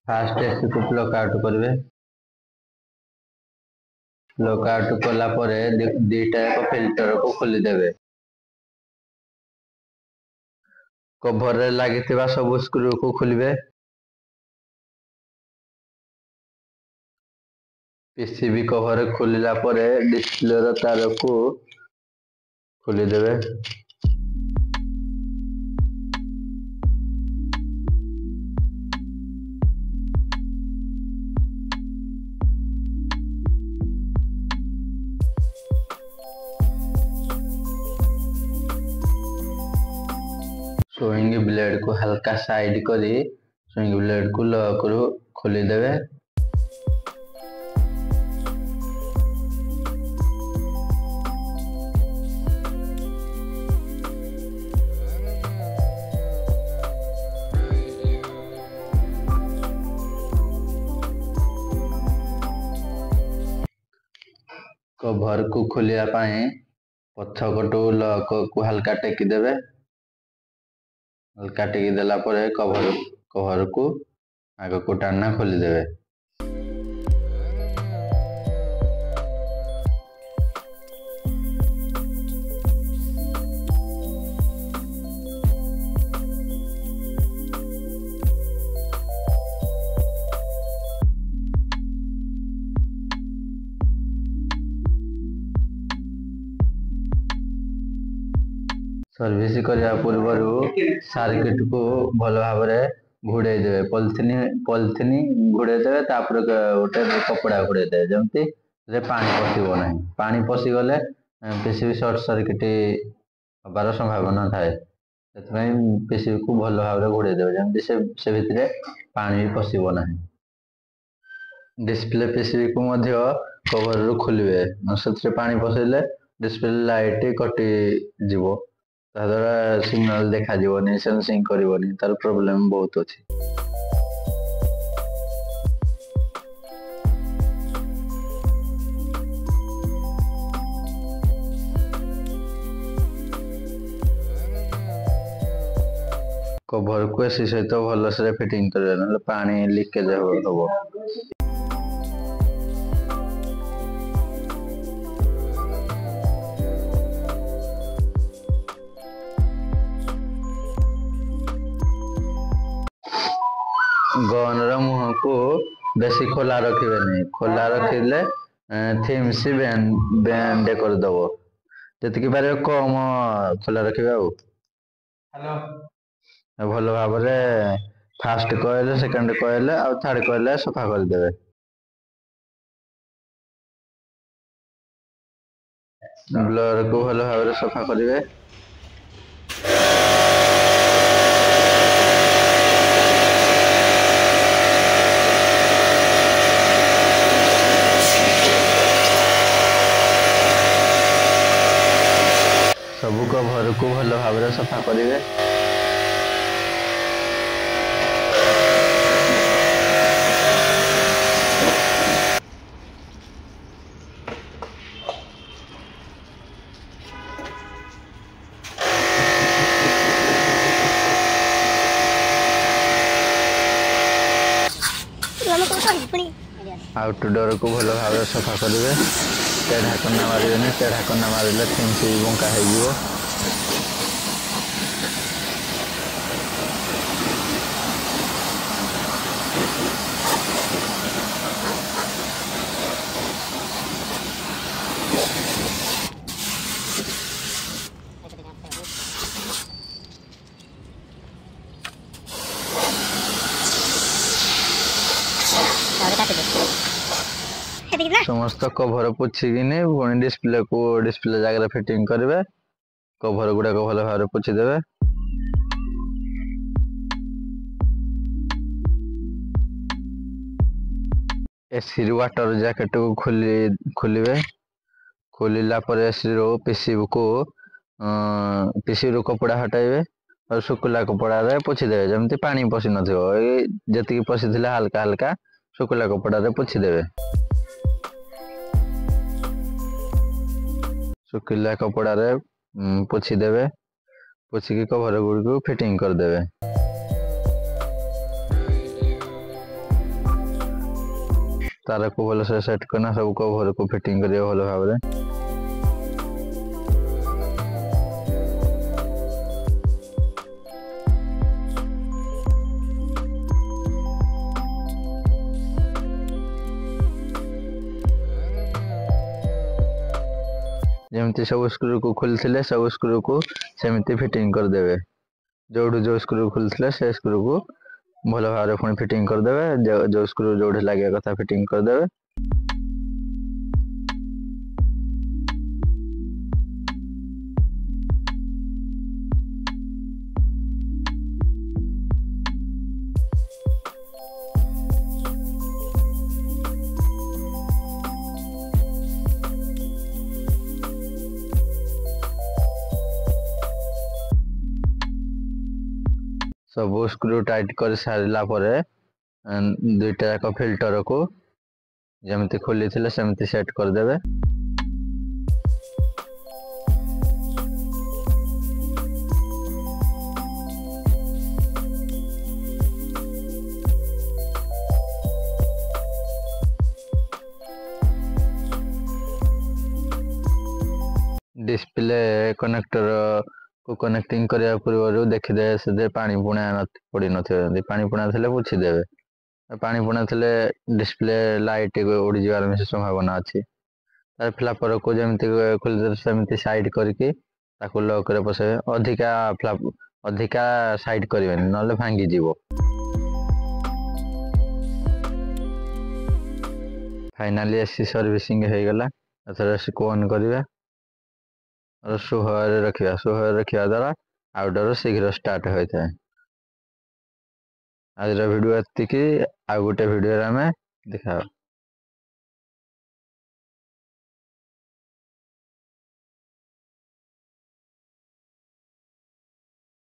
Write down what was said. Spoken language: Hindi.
फास्ट एसी को प्लग आउट करेंगे। प्लग आउट कला दीटा फिल्टर को खोलीदेवे। कभर रे लगी सब स्क्रू को खोलिबे। पीसीबी कभर खोलिला परे डिस्प्ले रो तार को खोलीदेवे। सुइंग ब्लेड को हल्का साइड करी सुइंग ब्लेड को लॉक रू खोली देवे। कभर को खोलिया पाए पछकटू लॉक को हल्का टेकी देवे। हल्का टेकी देला परे कभर को आग को टाना खोली देवे। सर्विस करने पूर्व सर्किट को भल भाव घोड़े देवे। पॉलिथिन घोड़े देवे गोटे कपड़ा घोड़े देवे जमती पानी पशिब ना। पानी पशिगले पीसीबी शॉर्ट सर्किट हबार संभावना थाए। पीसीबी को भल भाव घोड़े देवे जमती से भितर पानी भी पशिब ना। डिस्प्ले पीसीबी को कवर रु खोलिबे से पानी पशिले डिस्प्ले लाइट कटि जीवो। ताद्वारा सिग्नल देखा जीवनी सेंसिंग करिवनी तार प्रॉब्लम बहुत अछि। कवर को एसी सहित भल से फिटिंग करबे न पानी लीकेज हो। गन मुह को बेसी खोला रखिबे नहीं। खोला रखिले थीम्स बैंड करदेव जी पारे कम खोला रखिबे। भल भाव फास्ट कॉइल सेकंड कॉइल और थर्ड कॉइल सफा करदेवे। ब्लर को भल भाव सफा करेंगे। सबू कभर को भल भाव सफा करेंगे। आउटडोर को भल भाव सफा करेंगे। टेढ़ा कना मारे टेढ़ा कना मारे थीम्स बंका हो। समस्त कभर पोछिकिनी पुणी डिस्प्ले जगह फिटिंग करेंगे। कभर गुड़ाक भल भाव पोछीदेवे। एसी वाटर जैकेट को खोलिबे। खोलिला पर एसी रो पीसीबी को पीसीबी रो कपड़ा हटाइबे और सुखला कपड़ा रे पोछीदेवे जमती पानी पशि नथिबो। जति पशिथिला हल्का हल्का सुखला कपड़ा रे पोछीदेवे। सुखिला कपड़ा रे पोछीदेवे। पोछिकी कभर गुड़ी को फिटिंग करदेवे। तार को भल से सेट करना सब कवर को फिटिंग करिए भल भाव। जमती सब स्क्रू को खोलते सब स्क्रू को सेमती फिटिंग करदे। जो स्क्रू खोलते से स्क्रू को भल भाव पुणी फिटिंग करदे। जो स्क्रू जो लगे कथा फिटिंग करदे। सब स्क्रू टाइट कर सारा पर दुईटा जाक फिल्टर को जमती खोली सेमती सेट करदे। डिस्प्ले कनेक्टर को कनेक्टिंग करने पूर्व देखीदे से पानी पुणा पड़ न पानी पुणा थे पोछीदेवे। पानी पुणा थे डिस्प्ले लाइट उड़ी जबार भी संभावना अच्छी। फ्लापर को जमती खोल सेमती साइड करके लॉक रे पसे अधिका साइड करें ना भांगी जीवो। फाइनाली एसी सर्विसिंग हो गला। एथर एसी को ऑन करिवे और सुहर रखा द्वारा आउटडोर शीघ्र स्टार्ट होता है। आज वीडियो एतिकी आ गोटे वीडियो में देखा।